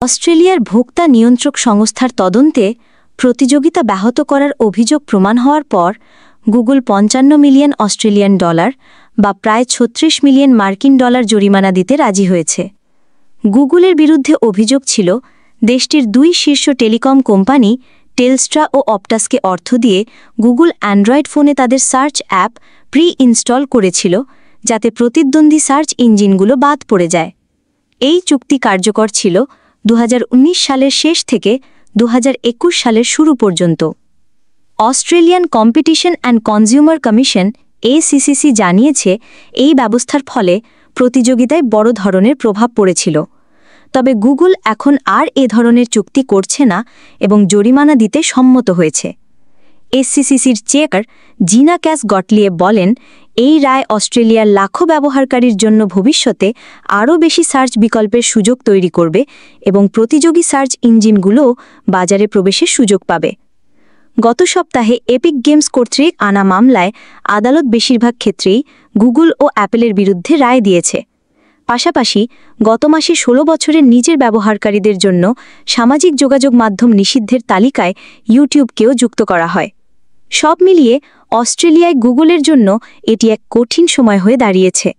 অস্ট্রেলিয়ার ভোক্তা নিয়ন্ত্রক সংস্থার তদন্তে প্রতিযোগিতা ব্যাহত করার অভিযোগ প্রমাণ হওয়ার পর গুগল ৫৫ মিলিয়ন অস্ট্রেলিয়ান ডলার বা প্রায় ৩৬ মিলিয়ন মার্কিন ডলার জরিমানা দিতে রাজি হয়েছে। গুগলের বিরুদ্ধে অভিযোগ ছিল দেশটির দুই শীর্ষ টেলিকম কোম্পানি টেলস্ট্রা ও অপটাসকে অর্থ দিয়ে গুগল অ্যান্ড্রয়েড ফোনে তাদের সার্চ অ্যাপ প্রি-ইনস্টল করেছিল, যাতে প্রতিদ্বন্দ্বী সার্চ ইঞ্জিনগুলো বাদ পড়ে যায়। এই চুক্তি কার্যকর ছিল ২০১৯ সালের শেষ থেকে ২০২১ সালের শুরু পর্যন্ত। Australian competition and consumer commission ACCC জানিয়েছে এই ব্যবস্থার ফলে প্রতিযোগিতায় বড় ধরনের প্রভাব পড়েছিল। তবে গুগল এখন আর এ ধরনের চুক্তি করছে না এবং জরিমানা দিতে সম্মত হয়েছে। ACCCর চেয়ার জিনা ক্যাস গটলিয়ে বলেন, এই রায় অস্ট্রেলিয়ার লাখো ব্যবহারকারীর জন্য ভবিষ্যতে আরও বেশি সার্চ বিকল্পের সুযোগ তৈরি করবে এবং প্রতিযোগী সার্চ ইঞ্জিনগুলোও বাজারে প্রবেশের সুযোগ পাবে। গত সপ্তাহে এপিক গেমস কর্তৃক আনা মামলায় আদালত বেশিরভাগ ক্ষেত্রেই গুগল ও অ্যাপলের বিরুদ্ধে রায় দিয়েছে। পাশাপাশি গত মাসে ১৬ বছরের নিচের ব্যবহারকারীদের জন্য সামাজিক যোগাযোগ মাধ্যম নিষিদ্ধের তালিকায় ইউটিউবকেও যুক্ত করা হয়। সব মিলিয়ে অস্ট্রেলিয়ায় গুগলের জন্য এটি এক কঠিন সময় হয়ে দাঁড়িয়েছে।